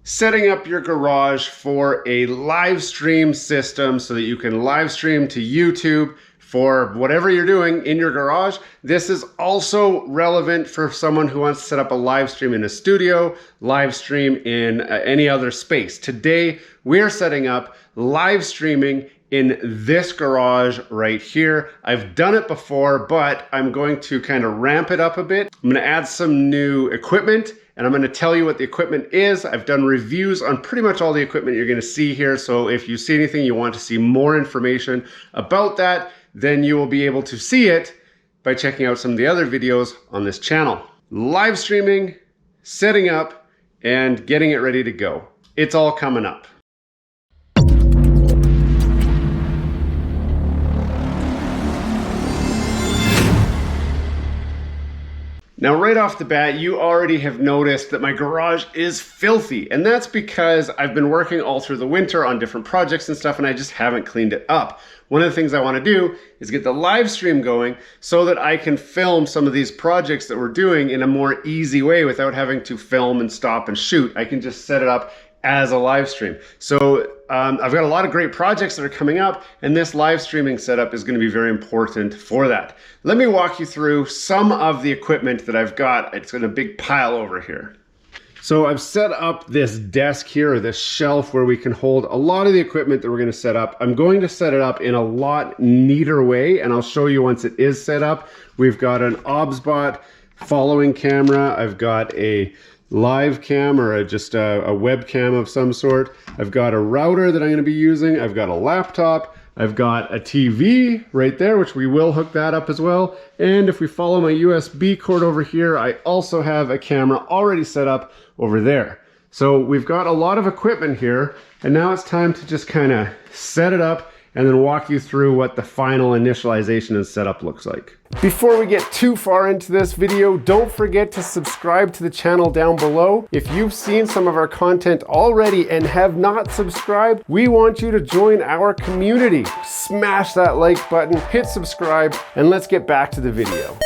setting up your garage for a live stream system so that you can live stream to YouTube for whatever you're doing in your garage. This is also relevant for someone who wants to set up a live stream in a studio, live stream in any other space. Today, we're setting up live streaming in this garage right here. I've done it before, but I'm going to kind of ramp it up a bit. I'm gonna add some new equipment, and I'm gonna tell you what the equipment is. I've done reviews on pretty much all the equipment you're gonna see here, so if you see anything you want to see more information about that, then you will be able to see it by checking out some of the other videos on this channel. Live streaming, setting up, and getting it ready to go. It's all coming up. Now, right off the bat, you already have noticed that my garage is filthy, and that's because I've been working all through the winter on different projects and stuff, and I just haven't cleaned it up. One of the things I want to do is get the live stream going so that I can film some of these projects that we're doing in a more easy way without having to film and stop and shoot. I can just set it up as a live stream. So I've got a lot of great projects that are coming up, and this live streaming setup is going to be very important for that. Let me walk you through some of the equipment that I've got. It's in a big pile over here. So I've set up this desk here, or this shelf, where we can hold a lot of the equipment that we're going to set up. I'm going to set it up in a lot neater way, and I'll show you once it is set up. We've got an OBSBot following camera. I've got a live cam, or just a webcam of some sort. I've got a router that I'm going to be using. I've got a laptop. I've got a TV right there, which we will hook that up as well. And if we follow my USB cord over here, I also have a camera already set up over there. So we've got a lot of equipment here, and now it's time to just kind of set it up and then walk you through what the final initialization and setup looks like. Before we get too far into this video, don't forget to subscribe to the channel down below. If you've seen some of our content already and have not subscribed, we want you to join our community. Smash that like button, hit subscribe, and let's get back to the video.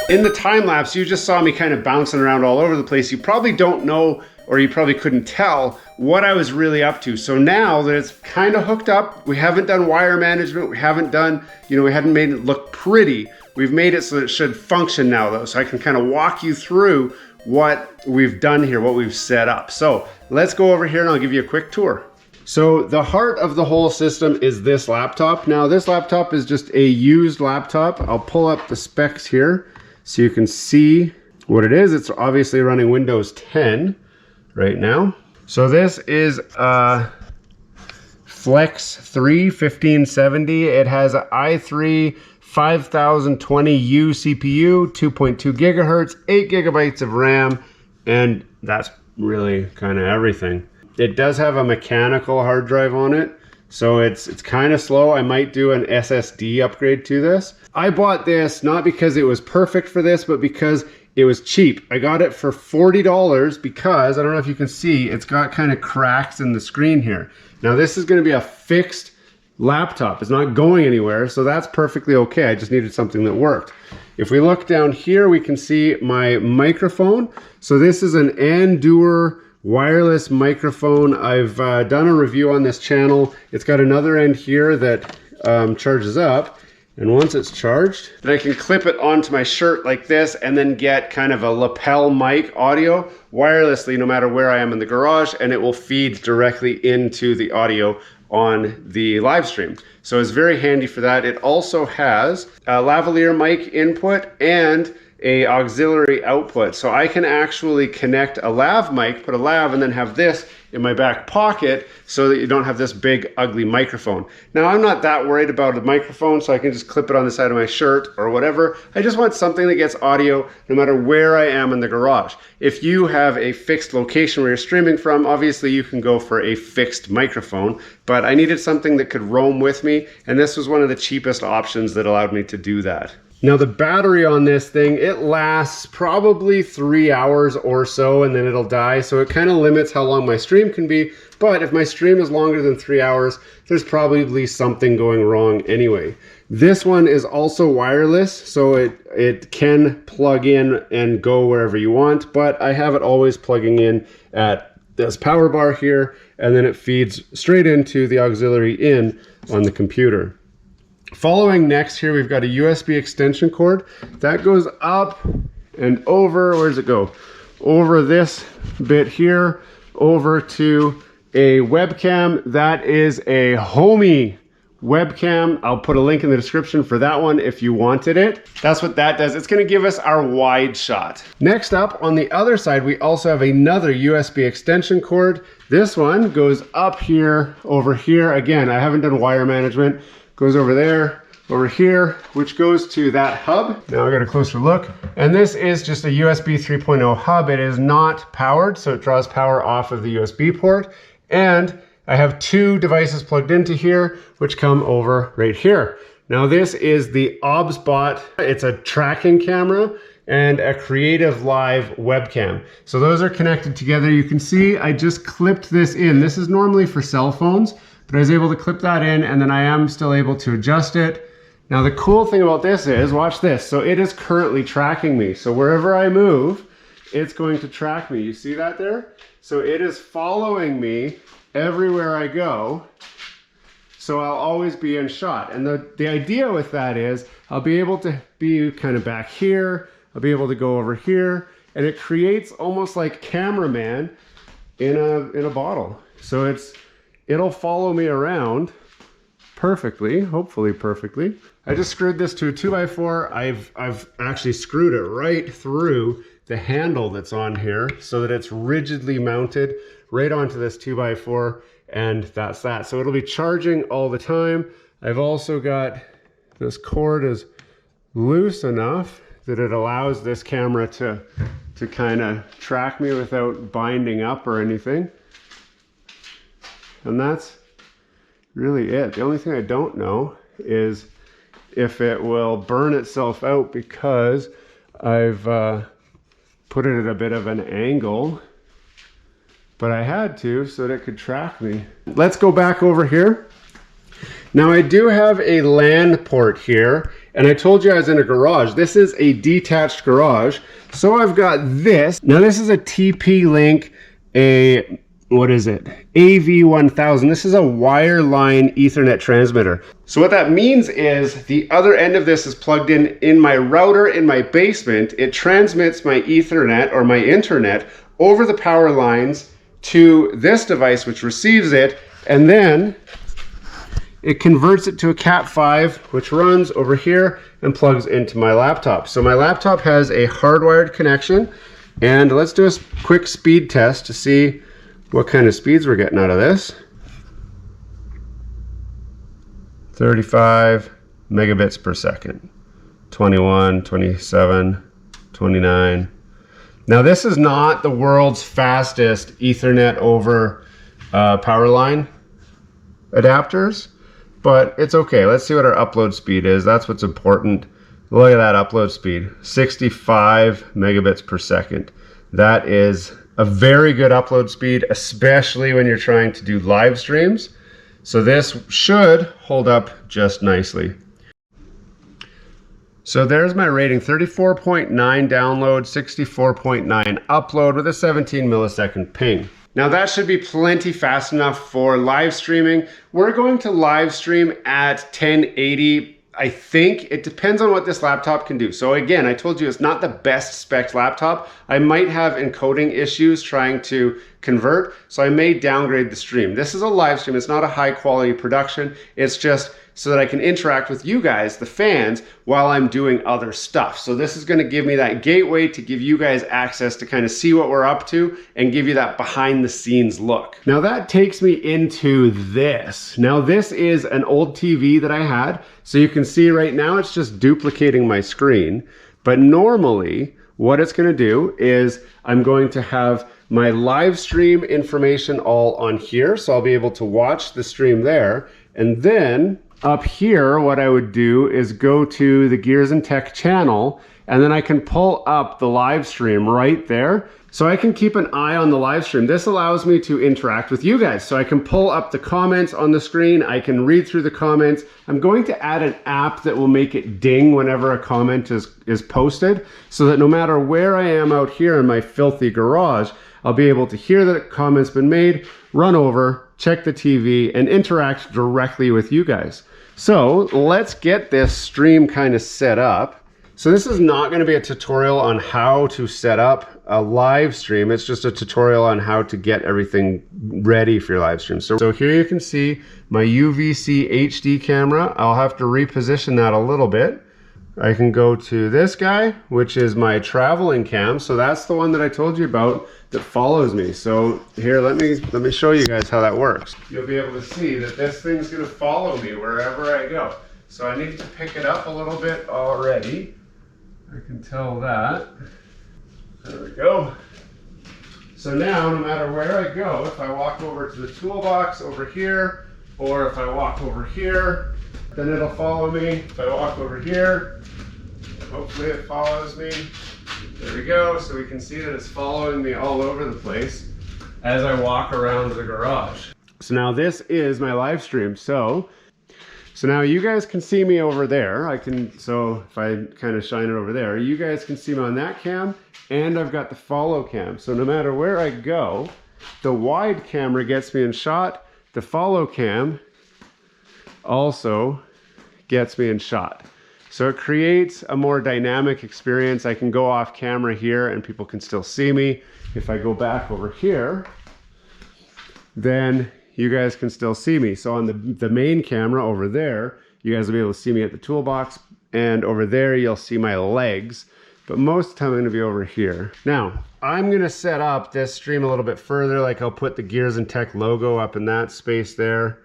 In the time lapse, you just saw me kind of bouncing around all over the place. You probably don't know, or you probably couldn't tell what I was really up to. So now that it's kind of hooked up, we haven't done wire management, we haven't done, we hadn't made it look pretty. We've made it so that it should function now though. So I can kind of walk you through what we've done here, what we've set up. So let's go over here and I'll give you a quick tour. So the heart of the whole system is this laptop. Now this laptop is just a used laptop. I'll pull up the specs here so you can see what it is. It's obviously running Windows 10 right now. So this is a Flex 3 1570. It has an i3 5020U CPU, 2.2 gigahertz, 8 gigabytes of RAM, and that's really kind of everything. It does have a mechanical hard drive on it, so it's kind of slow. I might do an SSD upgrade to this. I bought this not because it was perfect for this, but because it was cheap. I got it for $40 because, I don't know if you can see, it's got kind of cracks in the screen here. Now this is going to be a fixed laptop. It's not going anywhere, so that's perfectly okay. I just needed something that worked. If we look down here, we can see my microphone. So this is an Endure wireless microphone. I've done a review on this channel. It's got another end here that charges up, and once it's charged, then I can clip it onto my shirt like this and then get kind of a lapel mic audio wirelessly no matter where I am in the garage, and it will feed directly into the audio on the live stream. So it's very handy for that. It also has a lavalier mic input and a auxiliary output. So I can actually connect a lav mic, put a lav, and then have this in my back pocket so that you don't have this big ugly microphone. Now I'm not that worried about a microphone, so I can just clip it on the side of my shirt or whatever. I just want something that gets audio no matter where I am in the garage. If you have a fixed location where you're streaming from, obviously you can go for a fixed microphone, but I needed something that could roam with me, and this was one of the cheapest options that allowed me to do that. Now the battery on this thing, it lasts probably 3 hours or so and then it'll die. So it kind of limits how long my stream can be. But if my stream is longer than 3 hours, there's probably something going wrong anyway. This one is also wireless, so it can plug in and go wherever you want, but I have it always plugging in at this power bar here, and then it feeds straight into the auxiliary in on the computer. Following next here, we've got a USB extension cord that goes up and over. Where does it go? Over this bit here, over to a webcam. That is a Homey webcam. I'll put a link in the description for that one if you wanted it. That's what that does. It's going to give us our wide shot. Next up, on the other side, we also have another USB extension cord. This one goes up here, over here. Again, I haven't done wire management. Goes over there, over here, which goes to that hub. Now I got a closer look. And this is just a USB 3.0 hub. It is not powered, so it draws power off of the USB port. And I have two devices plugged into here, which come over right here. Now this is the OBSBot. It's a tracking camera and a Creative Live webcam. So those are connected together. You can see I just clipped this in. This is normally for cell phones, but I was able to clip that in, and then I am still able to adjust it. Now the cool thing about this is, watch this. So it is currently tracking me. So wherever I move, it's going to track me. You see that there? So it is following me everywhere I go. So I'll always be in shot. And the idea with that is I'll be able to be kind of back here. I'll be able to go over here, and it creates almost like cameraman in a bottle. So it'll follow me around perfectly, hopefully perfectly. I just screwed this to a 2x4. I've actually screwed it right through the handle that's on here so that it's rigidly mounted right onto this 2x4, and that's that. So it'll be charging all the time. I've also got, this cord is loose enough that it allows this camera to kind of track me without binding up or anything. And that's really it. The only thing I don't know is if it will burn itself out, because I've put it at a bit of an angle, but I had to so that it could track me. Let's go back over here. Now I do have a LAN port here, and I told you I was in a garage. This is a detached garage. So I've got this. Now this is a TP-Link, what is it? AV1000. This is a wireline Ethernet transmitter. So what that means is the other end of this is plugged in my router in my basement. It transmits my Ethernet or my internet over the power lines to this device, which receives it, and then it converts it to a Cat5, which runs over here and plugs into my laptop. So my laptop has a hardwired connection, and let's do a quick speed test to see what kind of speeds we're getting out of this. 35 megabits per second, 21, 27, 29. Now this is not the world's fastest Ethernet over power line adapters, but it's okay. Let's see what our upload speed is. That's what's important. Look at that upload speed, 65 megabits per second. That is a very good upload speed, especially when you're trying to do live streams. So this should hold up just nicely. So there's my rating, 34.9 download, 64.9 upload with a 17 millisecond ping. Now that should be plenty fast enough for live streaming. We're going to live stream at 1080. I think it depends on what this laptop can do. So again, I told you it's not the best spec laptop. I might have encoding issues trying to convert, so I may downgrade the stream. This is a live stream. It's not a high quality production. It's just so that I can interact with you guys, the fans, while I'm doing other stuff. So this is going to give me that gateway to give you guys access to kind of see what we're up to and give you that behind the scenes look. Now that takes me into this. Now this is an old TV that I had. So you can see right now it's just duplicating my screen. But normally what it's going to do is I'm going to have my live stream information all on here. So I'll be able to watch the stream there. And then Up here, what I would do is go to the Gears and Tech channel, and then I can pull up the live stream right there. So I can keep an eye on the live stream. This allows me to interact with you guys. So I can pull up the comments on the screen. I can read through the comments. I'm going to add an app that will make it ding whenever a comment is posted, so that no matter where I am out here in my filthy garage, I'll be able to hear that a comment's been made, run over, check the TV, and interact directly with you guys. So let's get this stream kind of set up. So this is not going to be a tutorial on how to set up a live stream. It's just a tutorial on how to get everything ready for your live stream. So here you can see my UVC HD camera. I'll have to reposition that a little bit. I can go to this guy, which is my traveling cam. So that's the one that I told you about that follows me. So here, let me show you guys how that works. You'll be able to see that this thing's going to follow me wherever I go. So I need to pick it up a little bit already. I can tell that. There we go. So now, no matter where I go, if I walk over to the toolbox over here, or if I walk over here, then it'll follow me. If I walk over here, hopefully it follows me. There we go. So we can see that it's following me all over the place as I walk around the garage. So now this is my live stream. So now you guys can see me over there. So if I kind of shine it over there, you guys can see me on that cam, and I've got the follow cam. So no matter where I go, the wide camera gets me in shot. The follow cam also gets me in shot. So it creates a more dynamic experience. I can go off camera here and people can still see me. If I go back over here, then you guys can still see me. So on the main camera over there, you guys will be able to see me at the toolbox, and over there you'll see my legs, but most of the time I'm going to be over here. Now, I'm going to set up this stream a little bit further, like I'll put the Gears and Tech logo up in that space there.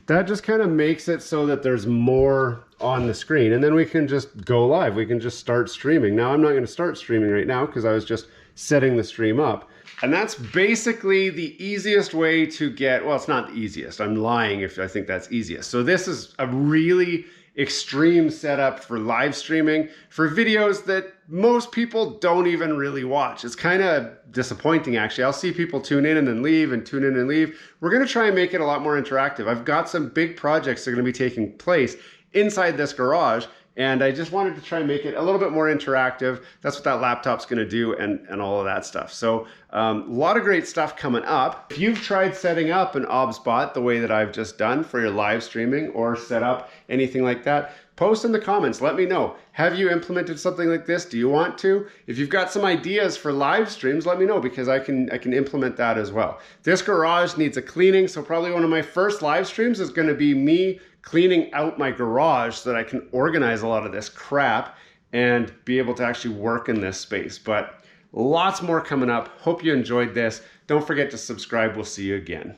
That just kind of makes it so that there's more on the screen, and then we can just go live. We can just start streaming. Now, I'm not going to start streaming right now because I was just setting the stream up. And that's basically the easiest way to get, well, it's not the easiest. I'm lying if I think that's easiest. So this is a really extreme setup for live streaming for videos that most people don't even really watch. It's kind of disappointing, actually. I'll see people tune in and then leave and tune in and leave. We're going to try and make it a lot more interactive. I've got some big projects that are going to be taking place inside this garage, and I just wanted to try and make it a little bit more interactive. That's what that laptop's going to do, and all of that stuff. So a lot of great stuff coming up. If you've tried setting up an OBSBot the way that I've just done for your live streaming, or set up anything like that, post in the comments. Let me know. Have you implemented something like this? Do you want to? If you've got some ideas for live streams, let me know, because I can implement that as well. This garage needs a cleaning, so probably one of my first live streams is going to be me cleaning out my garage so that I can organize a lot of this crap and be able to actually work in this space. But lots more coming up. Hope you enjoyed this. Don't forget to subscribe. We'll see you again.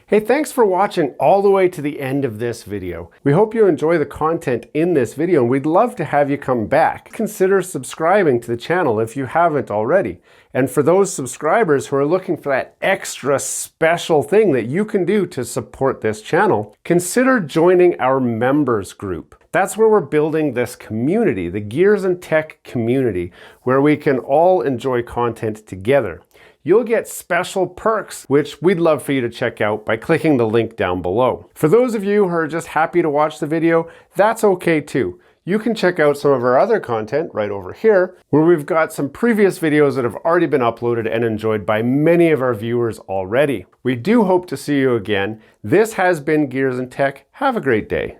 Hey, thanks for watching all the way to the end of this video. We hope you enjoy the content in this video, and we'd love to have you come back. Consider subscribing to the channel if you haven't already. And for those subscribers who are looking for that extra special thing that you can do to support this channel, consider joining our members group. That's where we're building this community, the Gears and Tech community, where we can all enjoy content together. You'll get special perks, which we'd love for you to check out by clicking the link down below. For those of you who are just happy to watch the video, that's okay too. You can check out some of our other content right over here, where we've got some previous videos that have already been uploaded and enjoyed by many of our viewers already. We do hope to see you again. This has been Gears and Tech. Have a great day.